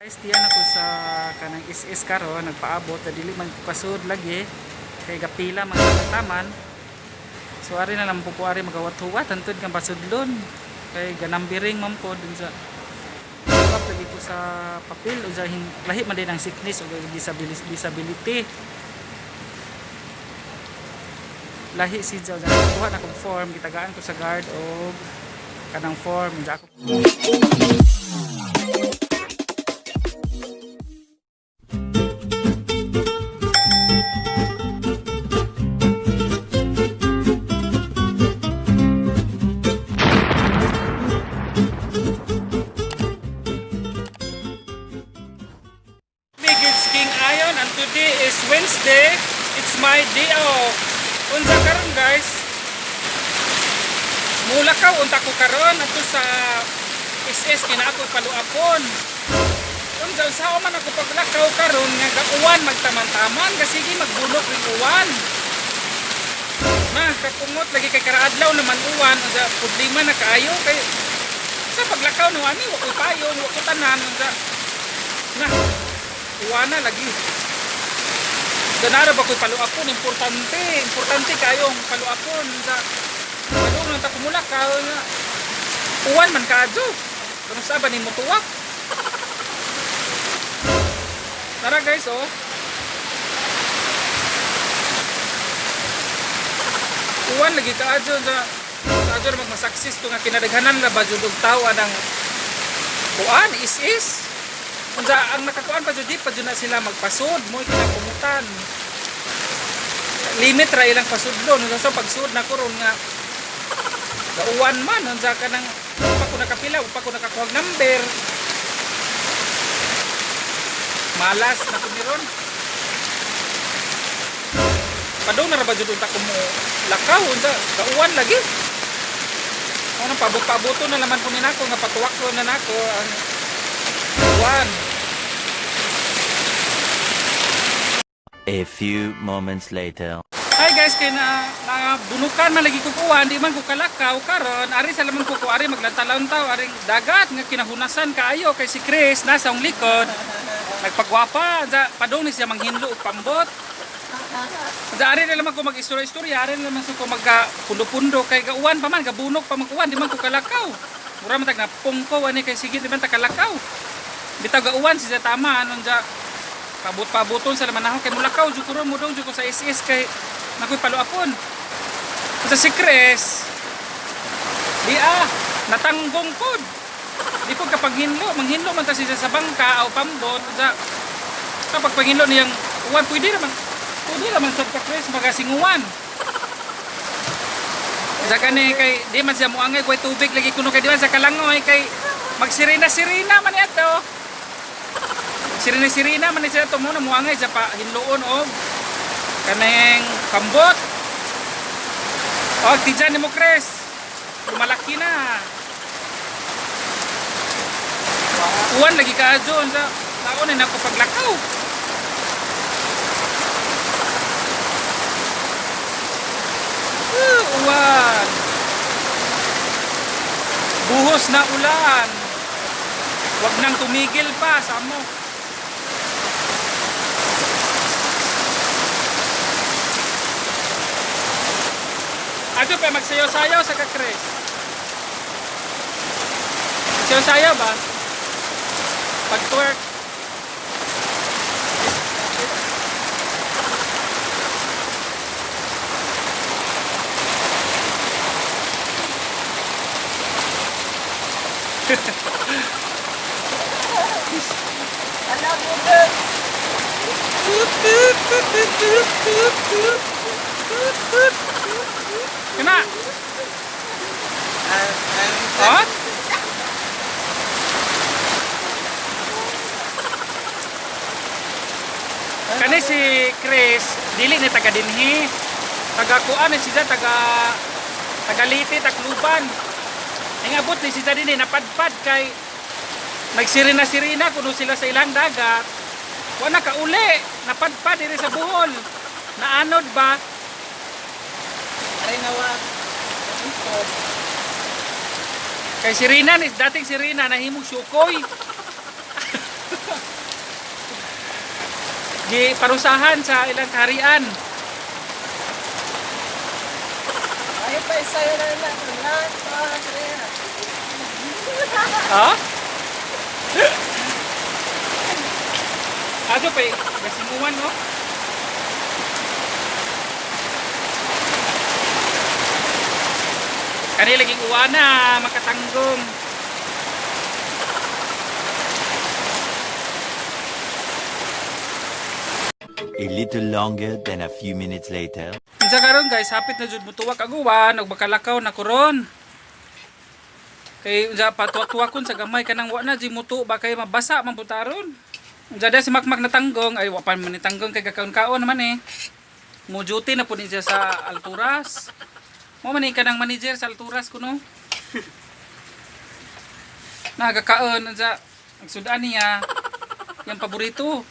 Guys, tiyan ako sa kanang SS karon nagpaabot na dili man pasud lagi kay gapila man taman. So ari na lang po ari magawat-huwat antud kang pasudlon kay ganambiring man po dun sa pag lagi ko sa papel o sa lahi man din ang sickness o disability. Lahi si Jaw kuha na kog form gitagaan ko sa guard o kanang form ja ako. King Ayon and today is Wednesday. It's my day off. Unsa karon guys? Mulakaw unta ko karon ato sa SS kina ako paluapon. Unsa sao man ako paglakaw karon nga gauwan magtaman-taman kasi sige magbunok ring uwan. Na kapungot lagi kay karaadlaw naman uwan unsa problema na kaayo kay sa paglakaw no ani wa ko payon wa ko tanan unsa. Na uwana lagi. Ganara ba ko'y paluapon? Importante kayong paluapon. Palung lang ta kumulakaw nga. Uwan man kaadyo. Ganun sa ba ni mutuwak? Tara guys oh. Uwan lagi kaadyo. Kaadyo na magmasaksis ito nga kinadaghanan na ba judog tawa ng uwan, is. Unsa ang nakakuan pa jud pa jud na sila magpasud mo kinakumutan. Limit ra ilang pasudlon unsa so pagsud na kuron nga gauwan man unsa ka nang pa ko nakapila pa ko nakakuha number. Malas na ko niron. Padung na ra ba jud unta ko mo lakaw unsa gauwan lagi. Ano pabot-paboto na laman ko ni nako nga patuwak ko na nako ang uwan. A few moments later. Hi guys, kay na bunukan man lagi ko kuwan, di man ko kalakaw karon, ari sa lamang ko ari maglantaw-lantaw, ari dagat nga kinahunasan kaayo kay si Chris nasa ang likod. Nagpagwapa, da padong ni siya manghinlo og pambot. Da ari na lamang ko mag-istorya-istorya, ari na lamang ko magka-pundo-pundo kay gauwan pa man, gabunok pa man kuwan, di man ko kalakaw. Mura man tag na pungko ani kay sige di man ta kalakaw. Bitaw gauwan siya tama anon ja pabot-paboton sa laman ako kay mulakaw jud ko mo dong jud ko sa SS kay nakoy paluapon. Sa si Chris di natanggong pod. Di ko kapag manghinlo man ta siya sa bangka o pambot sa kapag panghinlo niyang uwan pwede naman sa Chris magasinguwan. Sa kani kay di man siya muangay kuy tubig lagi kuno kay di man sa kalangoy kay magsirina-sirina man ato. Sirina man siya ito muna muangay sa hinloon o kaneng pambot o tijan ni mo Chris lumalaki na uwan lagi ka dyan sa taon na ako paglakaw uwan buhos na ulan wag nang tumigil pa sa mo. Ato pa magsayaw-sayaw sa ka-Chris. Sayaw-sayaw ba? Pag-twerk. Alam mo ba? Kena? Oh? Kani si Chris, dili ni taga dinhi. Taga kuan ni siya taga Liti, Tacloban. Ingabot ni siya dinhi napadpad kay nagsirina-sirina kuno sila sa ilang dagat. Wa na kauli, napadpad diri sa Bohol. Naanod ba? Ay nawa. Kay si Rina, dating si Rina nahimong syukoy. parusahan sa ilang kaharian. Ayaw pa sa'yo na lang. Lahat pa sa'yo. Ha? Ato pa gasimuan no? Kani laging uwana, makatanggong. A little longer than a few minutes later. Unsa karon guys, hapit na jud mutuwak ang uwan ug bakalakaw na kuron. Kay unsa patuwak-tuwakon sa gamay kanang wa na muto ba kay mabasa man putaron. Unsa da si makmak na tanggong ay wa pa man ni tanggong kay gakaon-kaon naman eh. Mo duty na pud siya sa Alturas. Mo man ni kanang manager sa Alturas kuno. Nagakaon unsa ang sudan niya yang paborito.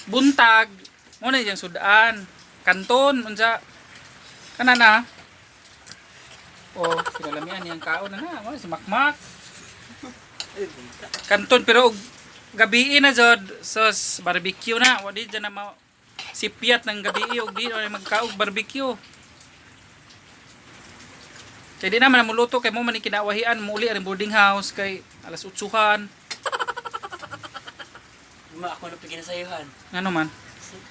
Buntag mo na yung sudan. Kanton unsa kanana. Oh, pinalamian niyang kaon na mo si makmak. Kanton pero gabi na jud sos barbecue na. Wa di dyan na sipiat ng gabi og di na magkaog barbecue. Kaya di naman namuluto kay mo man kinawahian mo uli ang boarding house kay alas 8:00. Ma, ako na pagkinasayuhan. Ngano man?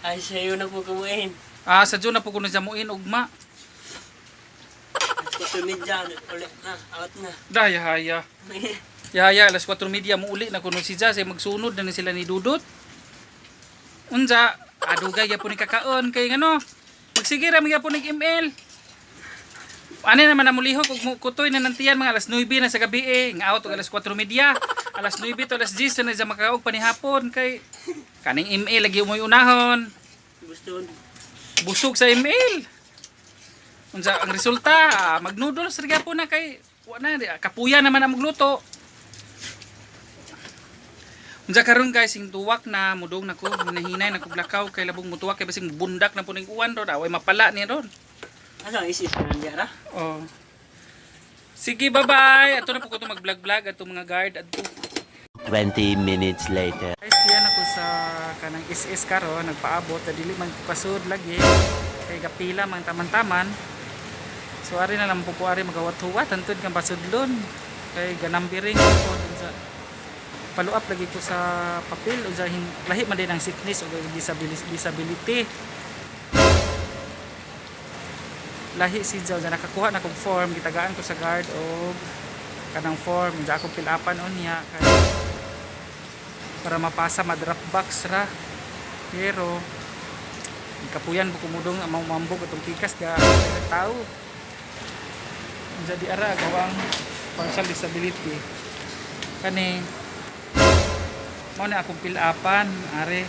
Ay, sayo na po kumuin. Ah, sa June na po kuno sa muin ugma. At kutumidyan, ulit na, awat na. Daya haya. Yaya alas 4:30 mo uli na kuno si Jazz ay magsunod na ni sila ni Dudut. Unsa, adugay ya po ni kakaon kay ngano. Magsigira mga po ning email. Ano naman na mulihok ug kutoy na nantiyan mga alas 9 na sa gabi eh. Nga out og alas 4:30. Alas 9 to alas 10 na sa makaog panihapon kay kaning email lagi umoy unahon. Gusto, Busog sa email. Unsa ang resulta? Mag-noodles ra gyapon na kay wa na kapuya naman ang magluto. Unsa karon guys sing tuwak na mudong nako hinahinay na kog lakaw kay labong mutuwak kay basing bundak na puning uwan ron away mapala ni ron. ano ang isip na nandiyan ra? Oh. Sige, bye-bye. Ato na po ko ito mag-vlog-vlog ato mga guard adto. 20 minutes later. Guys, diyan ako sa kanang SS karon nagpaabot dili man ko kasud lagi kay gapila man taman-taman. So ari na lang po ari magawat-huwat antud kang pasudlon kay ganambiring ko dun sa follow up lagi ko sa papel o sa lahi man din ang sickness o disability. Lahi si Jaw na nakakuha na kong form gitagaan ko sa guard o kanang form di ako fill upan on niya kay para mapasa ma-drop box ra pero kapuyan bu kumudong mamambog atong pikas ga tao jadi ara gawang partial disability kani mo na akong fill upan are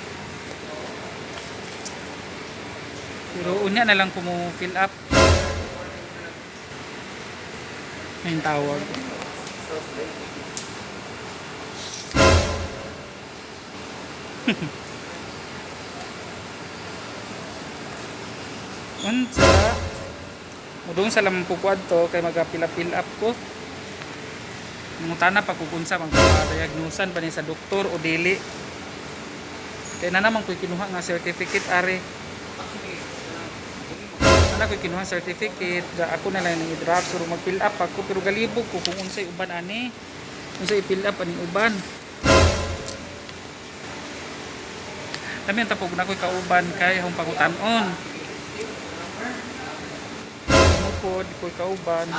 pero unya na lang ko mo fill up yung tawag. Unsa? Mudong sa lamang pukuad to kay magapila-fill up ko. Mungutana pa kukunsa magpa-diagnosan pa ni sa doktor o dili. Kaya na naman ko'y kinuha nga certificate are. Ana ko'y kinuha certificate da ako na lang ni drop pero mag-fill up ako pero galibog ko kung unsay uban ani. Unsay i-fill up ani uban. Kami ang tapog na ko'y kauban kay akong pangutanon. Mupod ko'y kauban.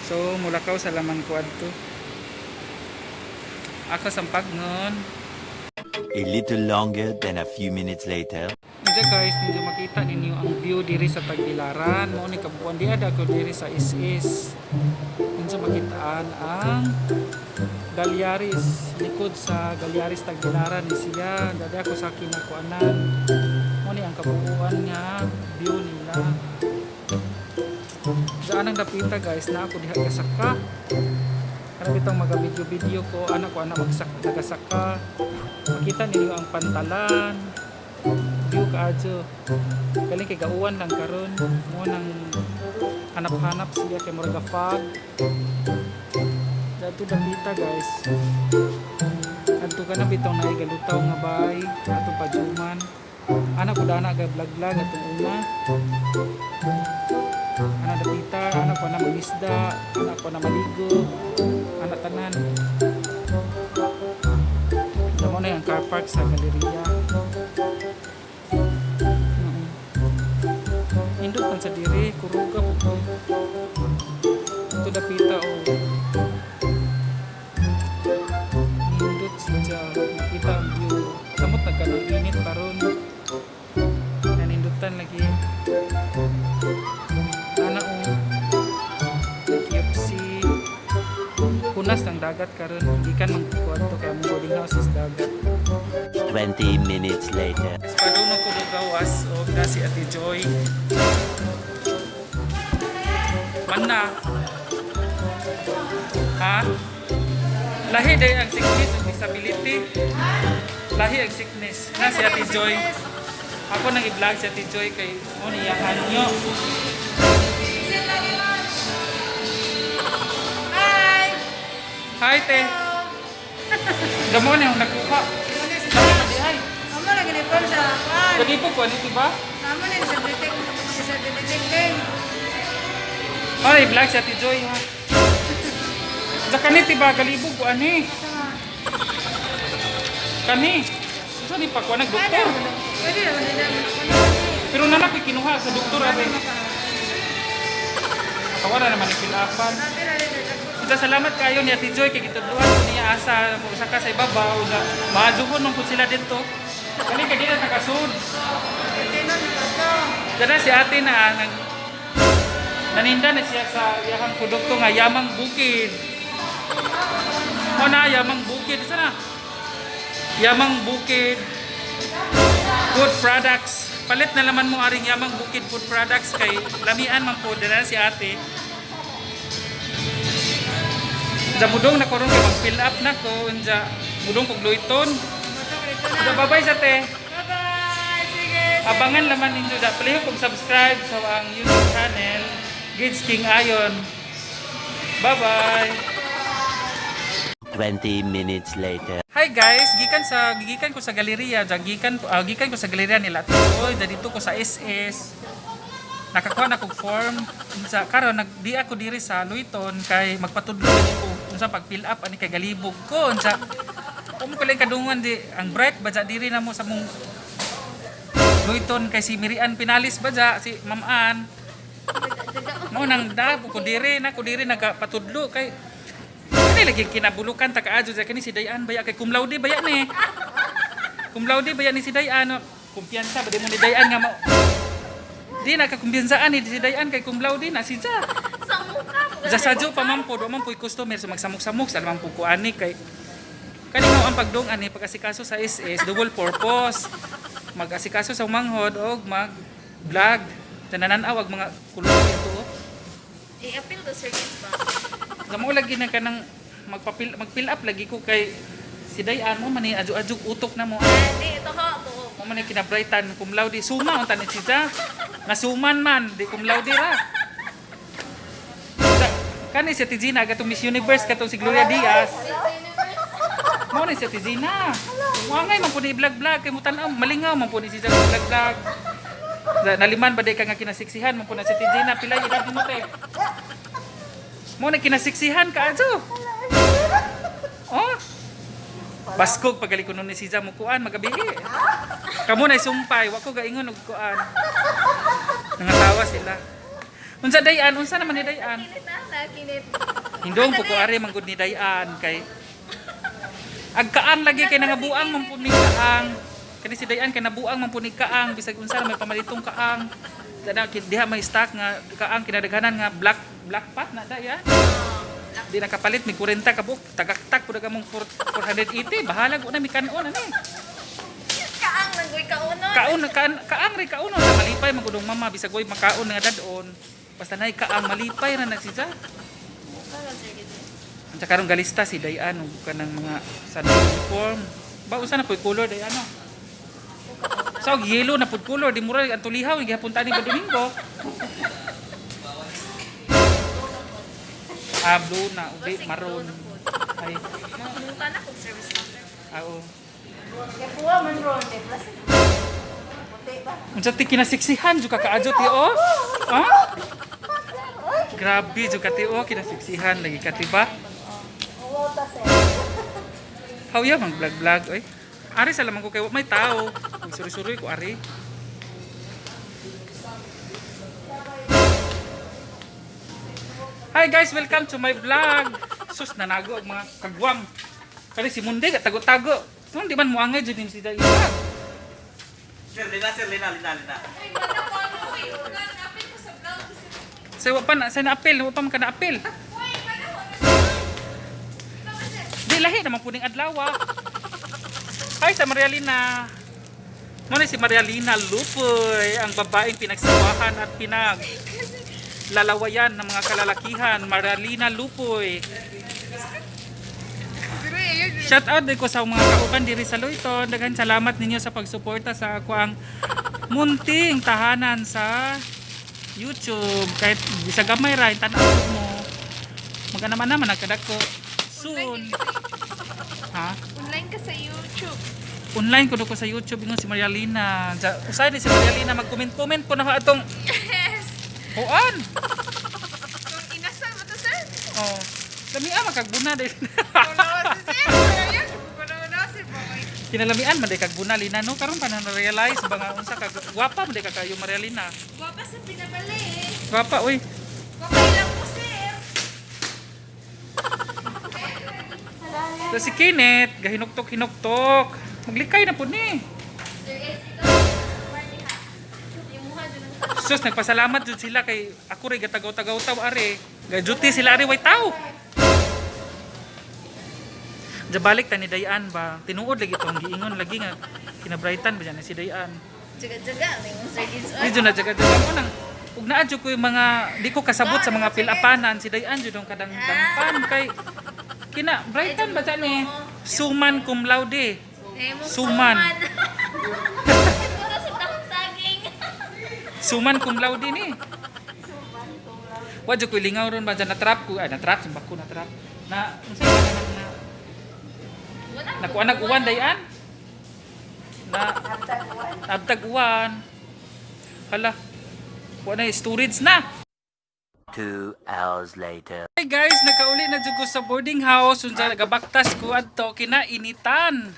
So mulakaw sa lamang kuad to. Ako sampag nun. A little longer than a few minutes later. Hindi guys, hindi makita ninyo ang view diri sa Tagbilaran. Mo ni kabuan di ada ko diri sa Is. Hindi makitaan ang Galyaris. Likod sa Galyaris Tagbilaran ni siya. Dadi ako sa kinakuanan. Mo ni ang kabuuan nga view nila. Diyan ang dapita guys na ako diha kasaka. Karang itong mag-video ko, anak ko nagasaka. Makita ninyo ang pantalan. View kaadyo. Galing kay gauwan lang karon mo nang naghanap-hanap siya kay murag fog. Dato dapita guys. Adto ka na bitong naigalutaw nga bay, atong pajuman. Anak ko dana ga vlog-vlog atong una. Anak dapita, anak ko na mangisda, anak ko na maligo, anak tanan. Damo na yung car park sa galeriya. Indot kan sa diri, kuruga po. Ito dapita o. Indot siya, kita ang view. Samot nagkanong-init paron. Nanindutan lagi. Ana o. KFC. Punas ng dagat karon. Gikan magkukuha to kaya mong boarding house is dagat. 20 minutes later. Padunong ko gawas o na si Ate Joy. Mana? Ha? Lahi day ang sickness o disability. Lahi ang sickness. Na si Ate Joy. Ako nang i-vlog si Ate Joy kay o niyahan nyo. Hi! Hi, te. Gamo na yung nakuha. Ay, Amo lagi ni Pon sa kwan. lagi po ko, ano diba? Amo ni sa detective. Ay, vlog si Ate Joy ha. Sa kanit diba, galibog ko ani. Kani. So di pa ko nag-doktor. Pwede naman nila. Pero nanak ko kinuha sa doktor ari. Kawala naman ang pilapan. Kita salamat kayo ni Ate Joy kay gitudluan ko niya asa mo saka sa ibabaw na maajuhon man pud sila dito. Kani kay dili nakasud. Dada si ate na naninda na siya sa iyang produkto nga Yamang Bukid. Mo na Yamang Bukid sana. Yamang Bukid Food Products. Palit na laman mo aring Yamang Bukid Food Products kay lamian man po dada si ate. Sa mudong na karon kay mag-fill up na ko unja mudong kog luiton. Sa babay sa te. Bye-bye! Sige! Abangan laman ninyo da please kung subscribe sa ang YouTube channel Gids King Ayon. Bye-bye. 20 minutes later. Hi guys, gikan ko sa galeriya, gikan ko sa galeriya nila. Oy, dito ko sa SS. Nakakuha na kog form sa karon di ako diri sa Luiton kay magpatudlo ko unsa pag fill up ani kay galibog ko unsa mo pala kadungan di ang bright baja diri na mo sa mong Luiton kay si Mirian Pinalis baja si Ma'am Ann mo nang dabo ko diri nagpatudlo kay kani lagi kinabulukan ta kaadyo sa kani si Dayan baya kay cum laude baya ni si Dayan kumpiyansa ba di mo ni Dayan nga mo di nakakumbiyansaan ni si Dayan kay cum laude na si Ja. Sa sadyo pa man po, do man po customer sa magsamok-samok sa lamang po ko ani kay kanino ang pagdong ani pag-asikaso sa SS double purpose. Mag-asikaso sa manghod og mag-vlog. Tananaw ag mga kulay ito. I-appeal to Sir Gids ba? Gamo lagi na kanang mag-fill up lagi ko kay si Dayan mo man ni adyo-adyo utok na mo. Hindi, ito ho. Mo man ni kinabrightan cum laude suma unta ni si Ja. Nasuman man di cum laude ra. Kani si Tizina katong Miss Universe katong si Gloria Diaz. Mo ni si Tizina. Wangay man po ni vlog-vlog kay mutan-aw malingaw man po ni si Ja vlog-vlog. Naliman ba day ka nga kinasiksihan man po na si Tizina pila edad mo te. Mo na kinasiksihan ka adto. Oh. Baskog pagaliko nun ni si Ja mo kuan magabi. Kamo na sumpay wa ko gaingon og kuan. Nangatawa sila. Unsa Dayan? Unsa naman ni Dayan? Kinit. Hindong po ko ari manggod ni Dayan kay agkaang lagi kay nangabuang man po ni kaang. Kani si Dayan kay nabuang man po ni kaang bisag unsa na may pamalitong kaang. Dada diha may stock nga kaang kinadaghanan nga black pot na Dayan. Di nakapalit mi 40 ka buk tagaktak pud gamong 480 bahala ko na mi kanon ani. Kaang nanggoy kaunon. Kaang ri kaunon na malipay magudong mama bisag goy makaon nga dadon. Basta nay kaang malipay ra na si Ja. Ang karong galista si Dayan ug kanang mga sa uniform. Ba usa na pud color Dayan no. Sa yellow na pud color di mura ang tulihaw gihapon tani ba Domingo. Blue na uli maroon. Ay, Mamunta na kung service number. oo. Kaya puwa man ron, eh. Plastic. Puti ba? Unsa ti kinasiksihan jud ka kaadyo ti o? Ha? Grabe jud ka ti o kinasiksihan lagi ka ti ba? Uwota sir. Hawya mang vlog oy. Ari sa lamang ko kay wa may tao. Suri-suri ko ari. Hi guys, welcome to my vlog. Sus nanago ang mga kagwang. Kali si Munde ka tago-tago. Di man mo angay jud ni si Dai. Sir, lina. Ay, wala ko ano eh. Wala na apil ko sa vlog. Say wa pa na say na apel, wa pa man ka na apel. Uy, wala ko na sa Di lahi naman puning adlaw. Hi sa Marialina. Mo ni si Marialina Lupoy, ang babaeng pinagsawahan at lalawayan ng mga kalalakihan. Marialina Lupoy. Shout out din ko sa mga kauban diri sa Loyton. Daghan salamat ninyo sa pagsuporta sa ako ang munting tahanan sa YouTube. Kahit bisa gamay ra tan mo. Maganaman naman nagkadako soon. Ha? Online ka sa YouTube. Online ko sa YouTube ingon si Marialina. Usay ni si Marialina mag-comment po na atong Yes! Hoan. Kung inasal mo to, sir? Oh. Lamian makagbuna din. Kung nawa si sir, ayan. Kung nawa si boy. Kinalamian man day kagbuna lina no karon pa na realize ba nga unsa ka gwapa man day ka kayo Marialina. Guwapa sa pinabali eh. Gwapa uy. Guwapa lang po, sir. So si Kenneth gahinuktok-hinuktok. Maglikay na po ni. Sir, guys, ito. Party ha. Yung mukha dun ang Sus nagpasalamat jud sila kay ako ray gatagaw-tagaw taw are. Gajuti sila are way taw. Jabalik ta ni Dayan ba. Tinuod lagi tong giingon lagi nga kinabrightan ba dyan si Dayan. jaga-jaga. May mga Sir Gids. Medyo na jaga-jaga mo nang ug naa jud ko yung mga di ko kasabot sa mga pilapanan si Dayan jud ang kadang-dangpan kay kina brightan ba dyan ni suman cum laude. Suman. Ito sa takong saging. Suman cum laude ni. Wa jud ko lingaw ron ba dyan na-trap ko. Ay na-trap sa bako na-trap. Na unsay na nakuha nag-uwan Dayan. Na abtag uwan. Hala. Wala na storage na. 2 hours later. Hey guys, nakauli na jud ko sa boarding house unsa nagabaktas ko adto kinainitan.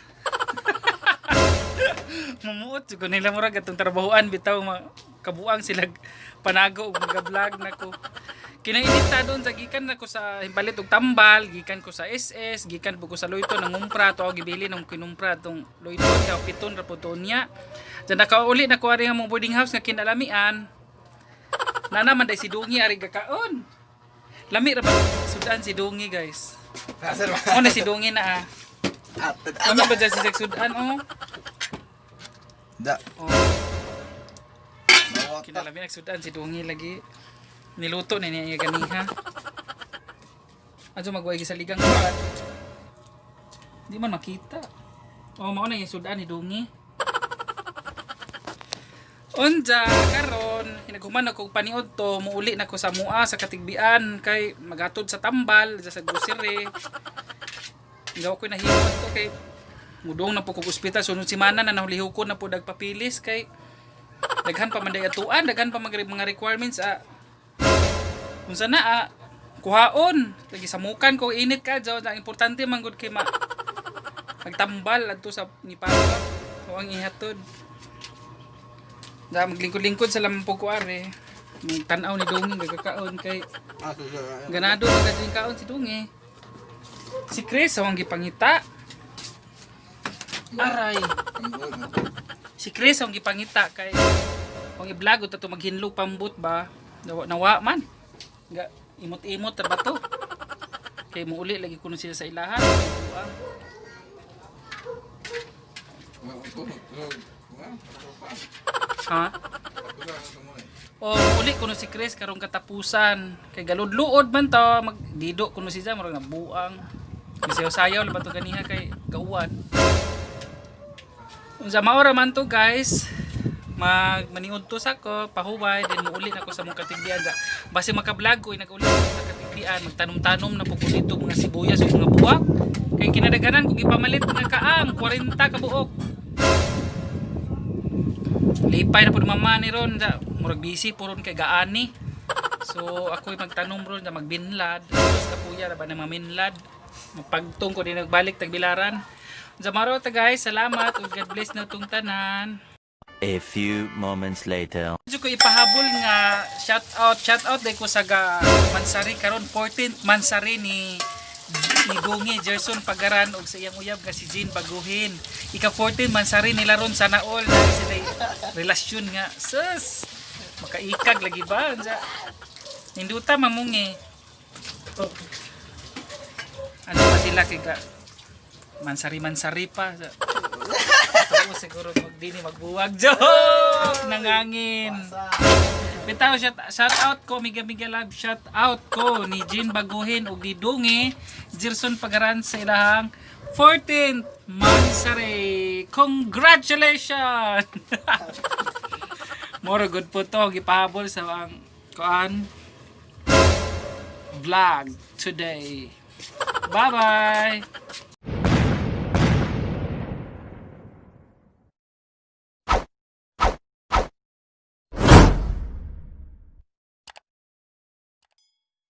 Mumuot jud ko nila murag atong trabahoan bitaw kabuang sila panago ug mga-vlog nako. Kinainita doon sa gikan nako sa himbalit og tambal, gikan ko sa SS, gikan po ko sa Loyton nangumpra to og gibili nang kinumpra tong Loyton ka piton ra po to niya. Diyan nakauli na ko ari nga mong boarding house nga kinalamian. Na naman day si Dungi ari gakaon. Lami ra ba sudan si Dungi guys. Ano na si Dungi na ah. Lami ba dyan si sudan oh. Da. Oh. Kinalami nagsudan si Dungi lagi. Niluto na niya ganiha. Adyo magway sa ligang karat. Di man makita. Oh, mao na yung sudan ni Dungi. Unja karon hinaghuman ako paniod to muuli na ko sa mua sa katigbian kay magatod sa tambal sa grocery. Gawa ko nahimot to kay mudong na po kog ospital sunod semana na nahulihukon na po dagpapilis kay daghan pa man day atuan daghan pa mga requirements unsa na kuhaon lagi samukan ko init ka jaw ang importante man gud kay magtambal adto sa ni papa o ang ihatod. Da maglingkod-lingkod sa lamang pagkuare. May tanaw ni Dungi gagakaon kay ganado ang gading kaon si Dungi. Si Chris ang gipangita. Aray. Si Chris ang gipangita kay ang i-vlog to maghinlo pambut ba. Nawa man. Ga imot-imot ra ba to? Kay muuli lagi kuno sila sa ilahan. Ha? Oh, uli kuno si Chris karong katapusan. Kay galud-luod man to, magdido kuno siya murag nabuang. Sayaw-sayaw lang ba to ganiha kay gauwan. Unsa maora man to guys. Maniud to sa ko, pahuway, then muuli na ko sa mong katigdian. Basi maka-vlog ko, nag-uli sa katigdian. gabian magtanom-tanom na pugod dito mga sibuyas ug mga buwak. Kay kinadaganan kung ipamalit nga kaang 40 ka buok. Lipay na pud mama ni ron da murag busy puron kay gaani. So ako magtanom ron da magbinlad. Tapos kapuya na ba na maminlad. Mapagtong ko din nagbalik tagbilaran. Zamaro ta guys, salamat ug God bless na tong tanan. A few moments later. Medyo ko ipahabol nga shout out day ko sa Mansari karon 14th Mansari ni Gongi Gerson Pagaran og sa iyang uyab nga si Jean Baguhin. Ika 14 Mansari nila ron sana all dahil sila relasyon nga sus makaikag lagi ba unsa ninduta mamungi. Oh. Ano pa sila kay Mansari pa. Oo, siguro magdini magbuwag. Joke! Nangangin. Bitaw, shout out ko, miga love, shout out ko ni Jean Baguhin ug ni Dungi Gerson Pagaran sa ilahang 14th Mansari. Congratulations! More good po to, gipahabol sa ang kuan vlog today. Bye-bye!